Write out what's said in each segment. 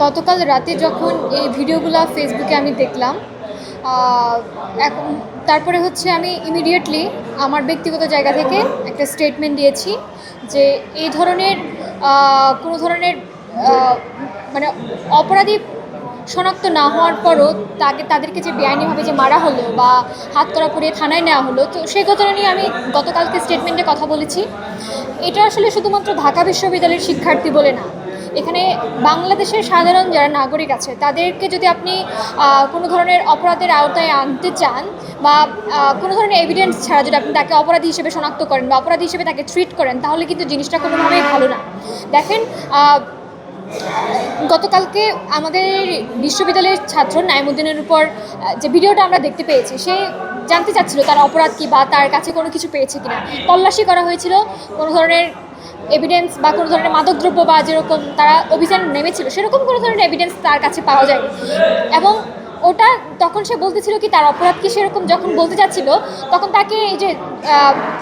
গতকাল রাতে যখন এই ভিডিওগুলো ফেসবুকে আমি দেখলাম, এখন তারপরে হচ্ছে আমি ইমিডিয়েটলি আমার ব্যক্তিগত জায়গা থেকে একটা স্টেটমেন্ট দিয়েছি যে এই ধরনের কোনো ধরনের আহ, মানে অপরাধী শনাক্ত না হওয়ার পরও তাদেরকে যে বেআইনিভাবে যে মারা হলো বা হাতকড়া পরিয়ে থানায় নেওয়া হলো, তো সেই ঘটনা নিয়ে আমি গতকালকে স্টেটমেন্টে কথা বলেছি। এটা আসলে শুধুমাত্র ঢাকা বিশ্ববিদ্যালয়ের শিক্ষার্থী বলে না, এখানে বাংলাদেশের সাধারণ যারা নাগরিক আছে তাদেরকে যদি আপনি কোনো ধরনের অপরাধের আওতায় আনতে চান বা কোনো ধরনের এভিডেন্স ছাড়া যদি আপনি তাকে অপরাধী হিসেবে শনাক্ত করেন বা অপরাধী হিসেবে তাকে ট্রিট করেন, তাহলে কিন্তু জিনিসটা কোনোভাবেই ভালো না। দেখেন, গতকালকে আমাদের বিশ্ববিদ্যালয়ের ছাত্র নাইমুদ্দিনের উপর যে ভিডিওটা আমরা দেখতে পেয়েছি, সে জানতে চাচ্ছিল তার অপরাধ কী বা তার কাছে কোনো কিছু পেয়েছে কিনা। তল্লাশি করা হয়েছিল, কোনো ধরনের এভিডেন্স বা কোনো ধরনের মাদকদ্রব্য বা যেরকম তারা অভিযান নেমেছিল সেরকম কোনো ধরনের এভিডেন্স তার কাছে পাওয়া যায়নি। এবং ওটা তখন সে বলতেছিল কি তার অপরাধ কি, সেরকম যখন বলতে যাচ্ছিল তখন তাকে এই যে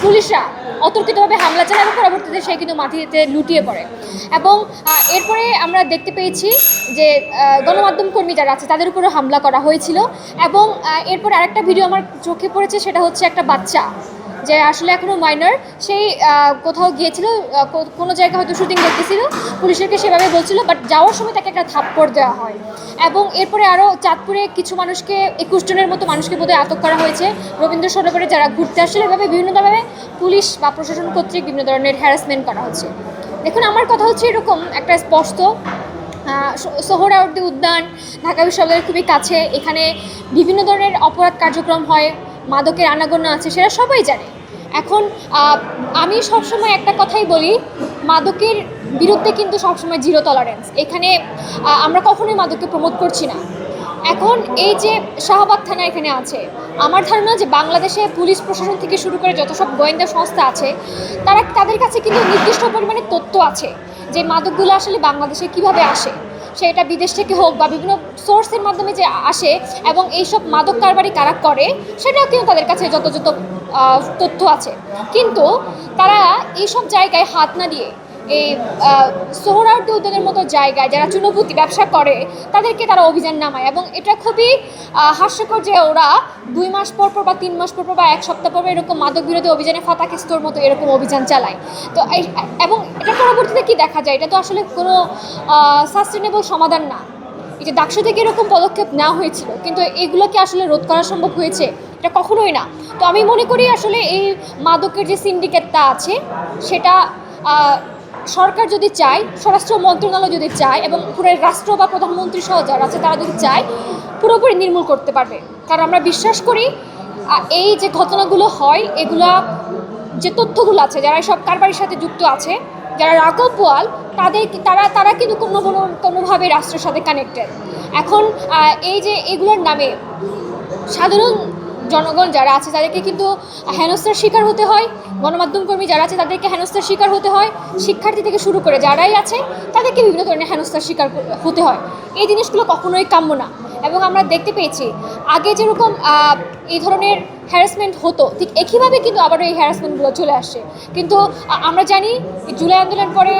পুলিশরা অতর্কিতভাবে হামলা চালায় এবং পরবর্তীতে সে কিন্তু মাটিতে লুটিয়ে পড়ে। এবং এরপরে আমরা দেখতে পেয়েছি যে গণমাধ্যম কর্মী যারা আছে তাদের উপরেও হামলা করা হয়েছিল। এবং এরপরে আরেকটা ভিডিও আমার চোখে পড়েছে, সেটা হচ্ছে একটা বাচ্চা যে আসলে এখনও মাইনর, সেই কোথাও গিয়েছিল, কোনো জায়গায় হয়তো শুটিং দেখতেছিল, পুলিশকে সেভাবে বলছিল, বাট যাওয়ার সময় তাকে একটা থাপ্পড় দেওয়া হয়। এবং এরপরে আরও চাঁদপুরে কিছু মানুষকে, 21 জনের মতো মানুষকে বোধহয় আটক করা হয়েছে রবীন্দ্র সরোবরে যারা ঘুরতে আসছিল। এভাবে বিভিন্নভাবে পুলিশ বা প্রশাসন কর্তৃক বিভিন্ন ধরনের হ্যারাসমেন্ট করা হচ্ছে। দেখুন, আমার কথা হচ্ছে এরকম একটা স্পষ্ট, সোহরাওয়ার্দী উদ্যান ঢাকা বিশ্ববিদ্যালয়ের খুবই কাছে, এখানে বিভিন্ন ধরনের অপরাধ কার্যক্রম হয়, মাদকের আনাগোনা আছে, সেটা সবাই জানে। এখন আমি সবসময় একটা কথাই বলি, মাদকের বিরুদ্ধে কিন্তু সবসময় জিরো টলারেন্স। এখানে আমরা কখনোই মাদককে প্রমোট করছি না। এখন এই যে শাহবাগ থানা এখানে আছে, আমার ধারণা যে বাংলাদেশে পুলিশ প্রশাসন থেকে শুরু করে যত সব গোয়েন্দা সংস্থা আছে, তাদের কাছে কিন্তু নির্দিষ্ট পরিমাণে তথ্য আছে যে মাদকগুলো আসলে বাংলাদেশে কিভাবে আসে, সেটা বিদেশ থেকে হোক বা বিভিন্ন সোর্সের মাধ্যমে যে আসে, এবং এইসব মাদক কারবারি কারা করে সেটাও কিন্তু তাদের কাছে যথাযথ তথ্য আছে। কিন্তু তারা এইসব জায়গায় হাত না দিয়ে এই সোহরাওয়ার্দী উদ্যানের মতো জায়গায় যারা চুনোপুঁতি ব্যবসা করে তাদেরকে তারা অভিযান নামায়। এবং এটা খুবই হাস্যকর যে ওরা 2 মাস পর পর বা 3 মাস পর পর বা 1 সপ্তাহ পর এরকম মাদক বিরোধী অভিযানে ফাতাকিস্তর মতো এরকম অভিযান চালায়। তো এবং এটা পরবর্তীতে কি দেখা যায়, এটা তো আসলে কোনো সাস্টেনেবল সমাধান না। এই যে ডাকসু থেকে এরকম পদক্ষেপ নেওয়া হয়েছিল, কিন্তু এগুলো কি আসলে রোধ করা সম্ভব হয়েছে? এটা কখনোই না। তো আমি মনে করি আসলে এই মাদকের যে সিন্ডিকেটটা আছে সেটা সরকার যদি চায়, স্বরাষ্ট্র মন্ত্রণালয় যদি চায় এবং পুরো রাষ্ট্র বা প্রধানমন্ত্রী সহ যারা আছে তারা যদি চায়, পুরোপুরি নির্মূল করতে পারবে। কারণ আমরা বিশ্বাস করি এই যে ঘটনাগুলো হয়, এগুলা যে তথ্যগুলো আছে, যারা সব কারবারির সাথে যুক্ত আছে, যারা রাঘব বোয়াল, তারা কিন্তু কোনোভাবে রাষ্ট্রের সাথে কানেক্টেড। এখন এই যে এগুলোর নামে সাধারণ জনগণ যারা আছে তাদেরকে কিন্তু হেনস্থার শিকার হতে হয়, গণমাধ্যম কর্মী যারা আছে তাদেরকে হেনস্থার শিকার হতে হয়, শিক্ষার্থী থেকে শুরু করে যারাই আছে তাদেরকে বিভিন্ন ধরনের হেনস্থার শিকার হতে হয়। এই জিনিসগুলো কখনোই কাম্য না। এবং আমরা দেখতে পেয়েছি আগে যেরকম এই ধরনের হ্যারাসমেন্ট হতো, ঠিক একইভাবে কিন্তু আবারও এই হ্যারাসমেন্টগুলো চলে আসছে। কিন্তু আমরা জানি জুলাই আন্দোলন পরে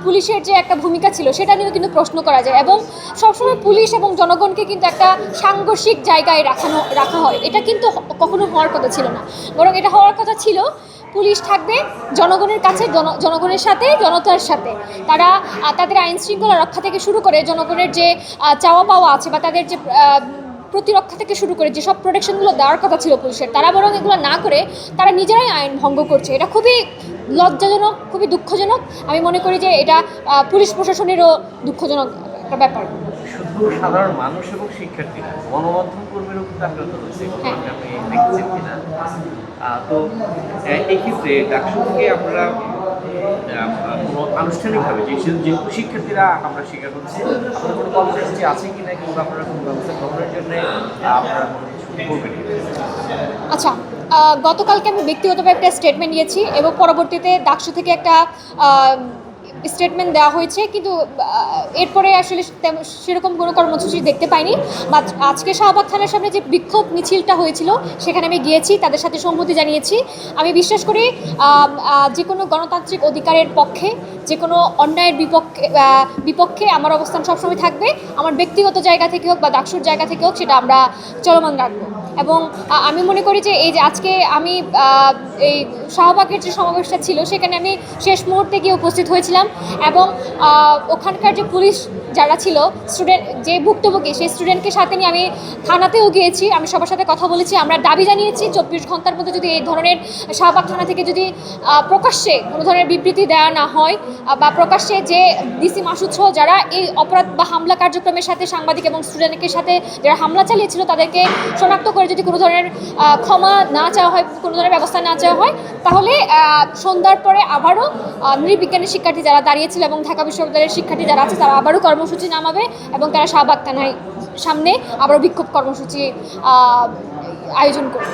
পুলিশের যে একটা ভূমিকা ছিল সেটা নিয়েও কিন্তু প্রশ্ন করা যায়, এবং সবসময় পুলিশ এবং জনগণকে কিন্তু একটা সাংঘর্ষিক জায়গায় রাখা হয়। এটা কিন্তু কখনো হওয়ার কথা ছিল না, বরং এটা হওয়ার কথা ছিল পুলিশ থাকবে জনগণের কাছে, জনগণের সাথে, জনতার সাথে। তারা তাদের আইন শৃঙ্খলা রক্ষা থেকে শুরু করে জনগণের যে চাওয়া পাওয়া আছে বা তাদের যে প্রতিরক্ষা থেকে শুরু করে যেসব প্রোটেকশনগুলো দেওয়ার কথা ছিল পুলিশের, তারা বরং এগুলো না করে তারা নিজেরাই আইন ভঙ্গ করছে। এটা খুবই লজ্জাজনক, খুবই দুঃখজনক। আমি মনে করি যে এটা পুলিশ প্রশাসনেরও দুঃখজনক একটা ব্যাপার। শুধু সাধারণ মানুষ এবং শিক্ষার্থীরা, গণমাধ্যম কর্মীরও কিন্তু আক্রান্ত হচ্ছে, আপনি দেখছেন কিনা? তো এই ক্ষেত্রে ডাকসু থেকে আপনারা কোনো আনুষ্ঠানিকভাবে যেহেতু শিক্ষার্থীরা আমরা স্বীকার করছি, আপনার কোনো কর্মসূচি আছে কিনা, কিংবা আপনারা কোনো ব্যবস্থা গ্রহণের জন্য আপনারা কোনো কিছু করবেন? আচ্ছা, গতকালকে আমি ব্যক্তিগতভাবে একটা স্টেটমেন্ট দিয়েছি এবং পরবর্তীতে ডাকসু থেকে একটা স্টেটমেন্ট দেওয়া হয়েছে, কিন্তু এরপরে আসলে সেরকম কোনো কর্মসূচি দেখতে পাইনি। বা আজকে শাহবাগ থানার সামনে যে বিক্ষোভ মিছিলটা হয়েছিল সেখানে আমি গিয়েছি, তাদের সাথে সম্মতি জানিয়েছি। আমি বিশ্বাস করি যে কোনো গণতান্ত্রিক অধিকারের পক্ষে, যে কোনো অন্যায়ের বিপক্ষে আমার অবস্থান সবসময় থাকবে। আমার ব্যক্তিগত জায়গা থেকে হোক বা ডাকসুর জায়গা থেকে হোক, সেটা আমরা চলমান রাখবো। এবং আমি মনে করি যে এই যে আজকে আমি এই শাহবাগের যে সমাবেশটা ছিল সেখানে আমি শেষ মুহূর্তে গিয়ে উপস্থিত হয়েছিলাম, এবং ওখানকার যে পুলিশ যারা ছিল, স্টুডেন্ট যে ভুক্তভোগী সেই স্টুডেন্টকে সাথে নিয়ে আমি থানাতেও গিয়েছি, আমি সবার সাথে কথা বলেছি। আমরা দাবি জানিয়েছি 24 ঘন্টার মধ্যে যদি এই ধরনের শাহবাগ থানা থেকে যদি প্রকাশ্যে কোনো ধরনের বিবৃতি দেওয়া না হয়, বা প্রকাশ্যে যে ডিসি মাসুদ সহ যারা এই অপরাধ বা হামলা কার্যক্রমের সাথে সাংবাদিক এবং স্টুডেন্টের সাথে যারা হামলা চালিয়েছিল তাদেরকে শনাক্ত করে যদি কোনো ধরনের ক্ষমা না চাওয়া হয়, কোনো ধরনের ব্যবস্থা না চাওয়া হয়, তাহলে সন্ধ্যার পরে আবারও নৃবিজ্ঞানের শিক্ষার্থী যারা দাঁড়িয়েছিল এবং ঢাকা বিশ্ববিদ্যালয়ের শিক্ষার্থী যারা আছে তারা আবারও কর্মসূচি নামাবে, এবং তারা শাহবাগ থানায় সামনে আবারও বিক্ষোভ কর্মসূচি আয়োজন করবে।